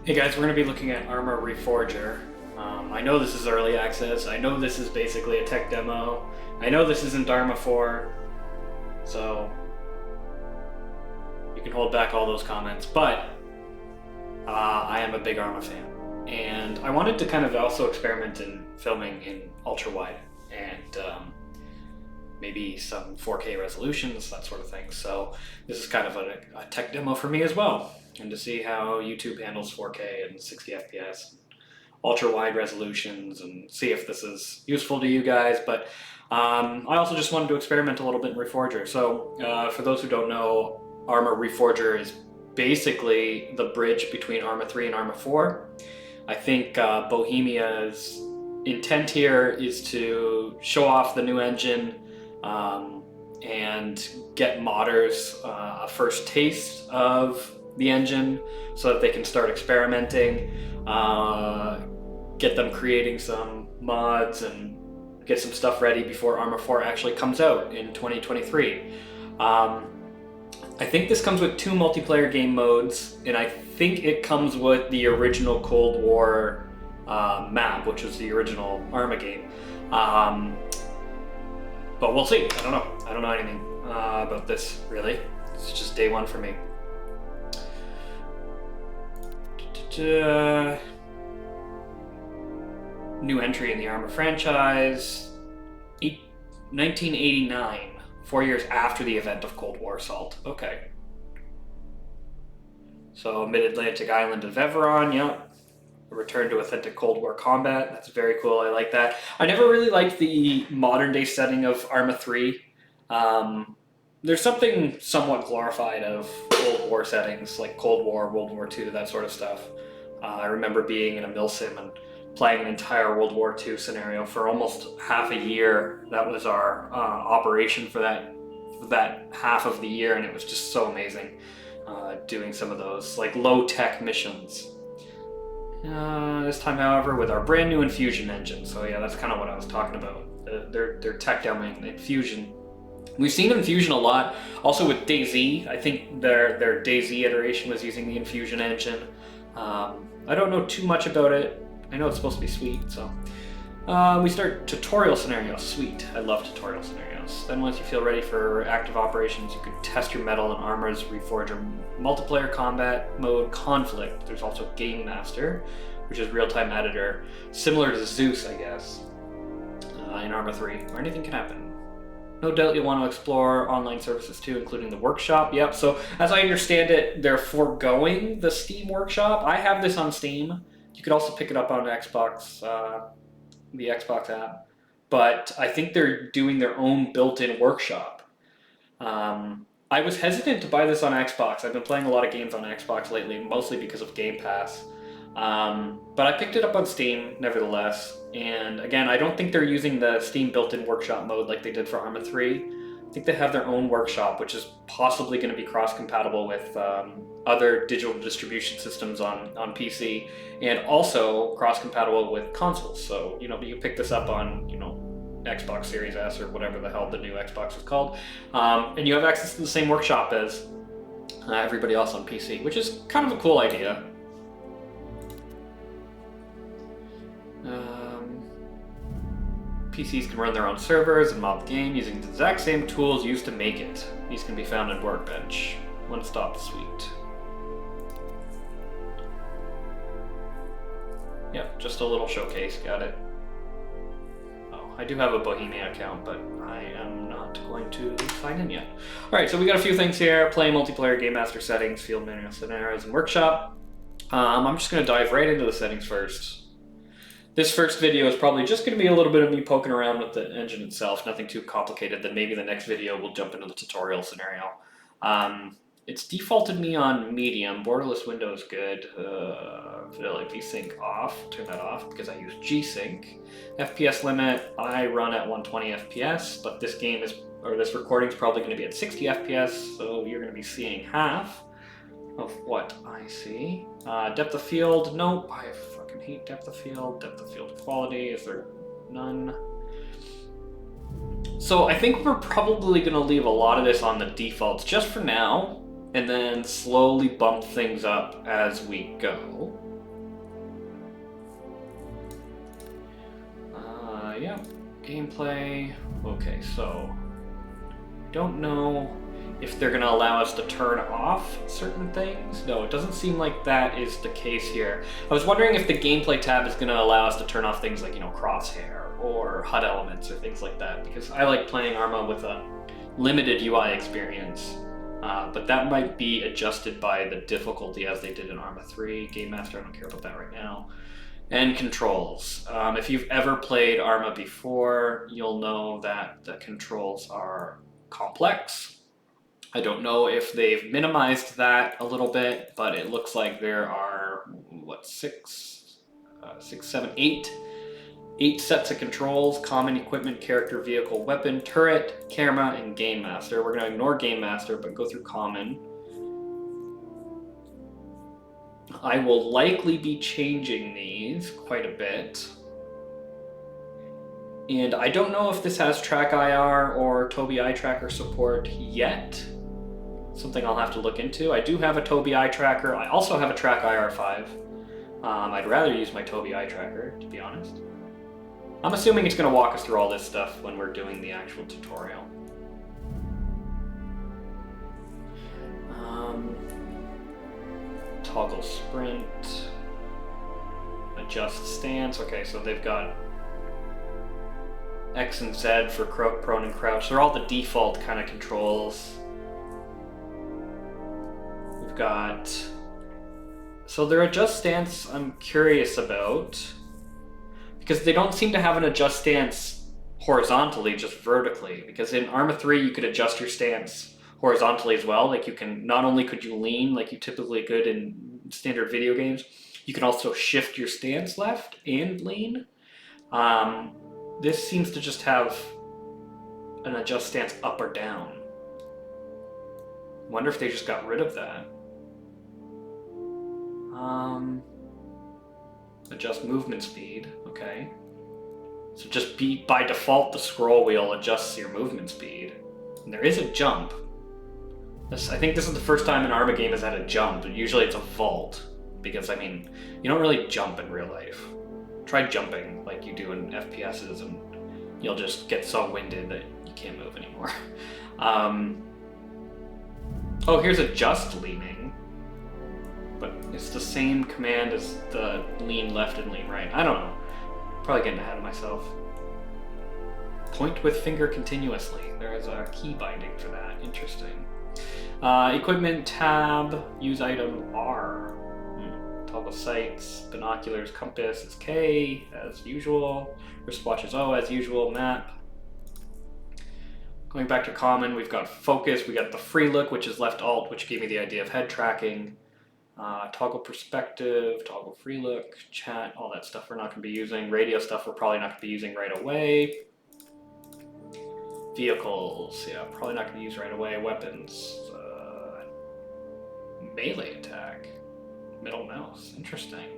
Hey guys, we're going to be looking at Arma Reforger. I know this is early access, I know this is basically a tech demo, I know this isn't Arma 4, so you can hold back all those comments, but I am a big Arma fan. And I wanted to kind of also experiment in filming in ultra-wide and maybe some 4K resolutions, that sort of thing. So this is kind of a tech demo for me as well, and to see how YouTube handles 4K and 60 FPS, ultra wide resolutions, and see if this is useful to you guys. But I also just wanted to experiment a little bit in Reforger. So for those who don't know, Arma Reforger is basically the bridge between Arma 3 and Arma 4. I think Bohemia's intent here is to show off the new engine and get modders a first taste of the engine so that they can start experimenting, get them creating some mods and get some stuff ready before Arma 4 actually comes out in 2023. I think this comes with 2 multiplayer game modes, and I think it comes with the original Cold War map, which was the original Arma game. But we'll see. I don't know. I don't know anything about this, really. It's just day one for me. New entry in the Arma franchise. 1989. 4 years after the event of Cold War assault. Okay. So mid-Atlantic island of Everon, yep. A return to authentic Cold War combat. That's very cool. I like that. I never really liked the modern day setting of Arma 3. There's something somewhat glorified of Cold War settings, like Cold War, World War II, that sort of stuff. I remember being in a milsim and playing an entire World War II scenario for almost half a year. That was our operation for that half of the year, and it was just so amazing doing some of those like low-tech missions. This time, however, with our brand new Infusion engine. So yeah, that's kind of what I was talking about. Their tech demoing, Infusion. We've seen Infusion a lot. Also with DayZ, I think their DayZ iteration was using the Infusion engine. I don't know too much about it. I know it's supposed to be sweet, so. We start tutorial scenarios. Sweet, I love tutorial scenarios. Then once you feel ready for active operations, you can test your mettle in Arma's Reforger multiplayer combat mode Conflict. There's also Game Master, which is real-time editor, similar to Zeus, I guess, in Arma 3, where anything can happen. No doubt you'll want to explore online services too, including the workshop. Yep, so as I understand it, they're foregoing the Steam workshop. I have this on Steam. You could also pick it up on Xbox, the Xbox app. But I think they're doing their own built-in workshop. I was hesitant to buy this on Xbox. I've been playing a lot of games on Xbox lately, mostly because of Game Pass. But I picked it up on Steam, nevertheless. And again, I don't think they're using the Steam built-in workshop mode like they did for Arma 3. I think they have their own workshop, which is possibly going to be cross-compatible with other digital distribution systems on PC, and also cross-compatible with consoles. So, you know, you pick this up on, you know, Xbox Series S or whatever the hell the new Xbox is called, and you have access to the same workshop as everybody else on PC, which is kind of a cool idea. PCs can run their own servers and mod the game using the exact same tools used to make it. These can be found in Workbench. One-stop suite. Yep, just a little showcase, got it. Oh, I do have a Bohemia account, but I am not going to sign in yet. Alright, so we got a few things here. Play multiplayer, Game Master settings, field manual scenarios, and workshop. I'm just going to dive right into the settings first. This first video is probably just going to be a little bit of me poking around with the engine itself, nothing too complicated. Then maybe the next video we'll jump into the tutorial scenario. It's defaulted me on medium. Borderless window is good. Fidelity sync off. Turn that off because I use G-Sync. FPS limit, I run at 120 FPS, but this game is, or this recording is probably going to be at 60 FPS, so you're going to be seeing half of what I see. Depth of field, nope. I fucking hate depth of field. Depth of field quality, is there none? So I think we're probably going to leave a lot of this on the defaults just for now, and then slowly bump things up as we go. Yeah, gameplay. Okay, so don't know if they're going to allow us to turn off certain things. No, it doesn't seem like that is the case here. I was wondering if the gameplay tab is going to allow us to turn off things like, you know, crosshair or HUD elements or things like that, because I like playing Arma with a limited UI experience. But that might be adjusted by the difficulty as they did in Arma 3. Game Master, I don't care about that right now. And controls. If you've ever played Arma before, you'll know that the controls are complex. I don't know if they've minimized that a little bit, but it looks like there are, what, eight sets of controls: common, equipment, character, vehicle, weapon, turret, camera, and game master. We're going to ignore game master, but go through common. I will likely be changing these quite a bit. And I don't know if this has track IR or Tobii eye tracker support yet. Something I'll have to look into. I do have a Tobii eye tracker. I also have a track IR5. I'd rather use my Tobii eye tracker, to be honest. I'm assuming it's going to walk us through all this stuff when we're doing the actual tutorial. Toggle sprint. Adjust stance. Okay, so they've got X and Z for prone and crouch. They're all the default kind of controls. We've got... So their adjust stance I'm curious about, because they don't seem to have an adjust stance horizontally, just vertically. Because in Arma 3 you could adjust your stance horizontally as well. Like you can, not only could you lean like you typically could in standard video games, you can also shift your stance left and lean. This seems to just have an adjust stance up or down. Wonder if they just got rid of that. Adjust movement speed, okay. So just by default, the scroll wheel adjusts your movement speed. And there is a jump. I think this is the first time an Arma game has had a jump. Usually it's a vault, because I mean, you don't really jump in real life. Try jumping like you do in FPSs and you'll just get so winded that you can't move anymore. Oh, here's adjust leaning. But it's the same command as the lean left and lean right. I don't know. Probably getting ahead of myself. Point with finger continuously. There is a key binding for that. Interesting. Equipment tab, use item R. Toggle sights, binoculars, compass is K, as usual. Wristwatch is O, as usual. Map. Going back to common, we've got focus, we got the free look, which is left alt, which gave me the idea of head tracking. Toggle perspective, toggle free look, chat, all that stuff we're not going to be using. Radio stuff we're probably not going to be using right away. Vehicles, yeah, probably not going to use right away. Weapons, melee attack, middle mouse, interesting.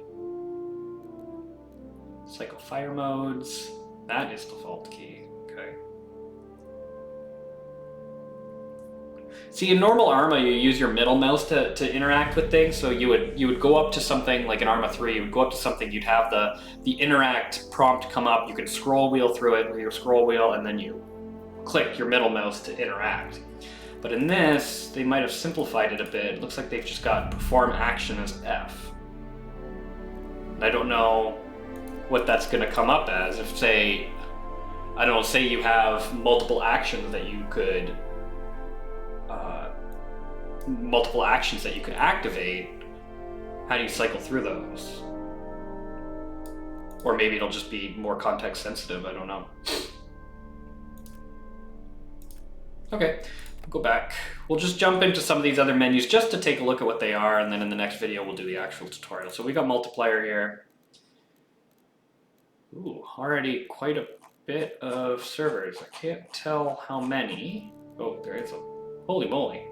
Cycle fire modes, that is default key, okay. See, in normal Arma, you use your middle mouse to interact with things. So you would go up to something like in Arma 3, you would go up to something, you'd have the interact prompt come up, you can scroll wheel through it with your scroll wheel, and then you click your middle mouse to interact. But in this, they might have simplified it a bit. It looks like they've just got perform action as F. And I don't know what that's going to come up as. If, say, I don't know, say you have multiple actions that you could activate, how do you cycle through those? Or maybe it'll just be more context sensitive, I don't know. Okay, we'll go back. We'll just jump into some of these other menus just to take a look at what they are, and then in the next video we'll do the actual tutorial. So we got multiplayer here. Ooh, already quite a bit of servers. I can't tell how many. Oh, there is a... Holy moly.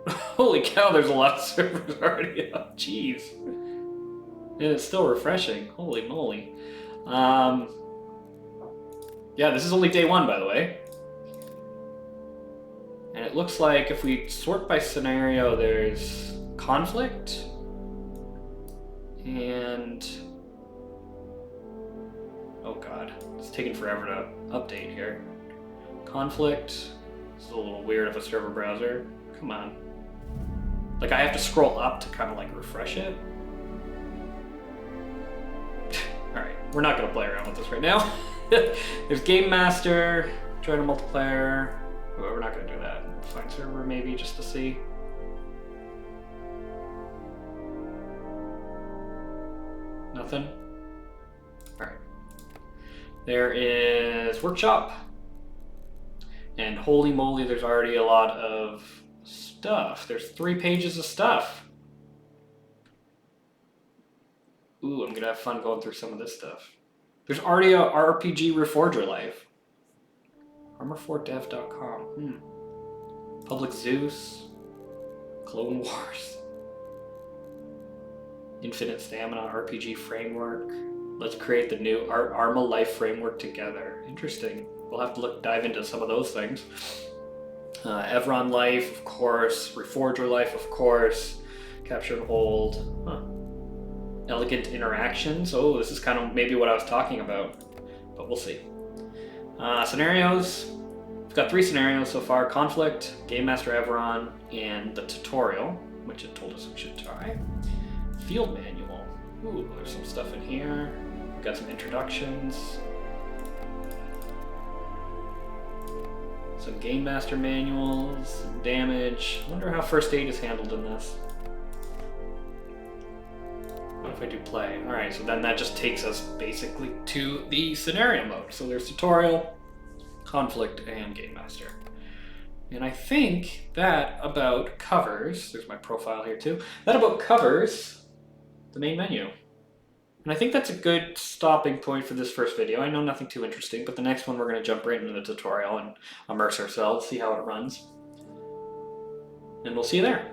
Holy cow, there's a lot of servers already up. Jeez. And it's still refreshing. Holy moly. Yeah, this is only day one, by the way. And it looks like if we sort by scenario, there's conflict and Oh god, it's taking forever to update here. Conflict. This is a little weird of a server browser. Come on. Like I have to scroll up to kind of like refresh it. Alright, we're not gonna play around with this right now. There's Game Master, join a multiplayer. Well, we're not gonna do that. Find server maybe just to see. Nothing? Alright. There is Workshop. And holy moly, there's already a lot of stuff. There's 3 pages of stuff. Ooh, I'm gonna have fun going through some of this stuff. There's already a RPG Reforger life. Arma4dev.com. Public Zeus. Clone Wars. Infinite Stamina RPG Framework. Let's create the new Arma Life Framework together. Interesting. We'll have to dive into some of those things. Evron Life, of course. Reforger Life, of course. Capture and Hold. Huh. Elegant Interactions. Oh, this is kind of maybe what I was talking about, but we'll see. Scenarios. We've got 3 scenarios so far. Conflict, Game Master Evron, and the tutorial, which it told us we should try. Field Manual. Ooh, there's some stuff in here. We've got some introductions. Some Game Master manuals, some damage. I wonder how first aid is handled in this. What if I do play? Alright, so then that just takes us basically to the scenario mode. So there's tutorial, conflict, and Game Master. And I think that about covers, there's my profile here too, that about covers the main menu. And I think that's a good stopping point for this first video. I know nothing too interesting, but the next one we're going to jump right into the tutorial and immerse ourselves, see how it runs. And we'll see you there.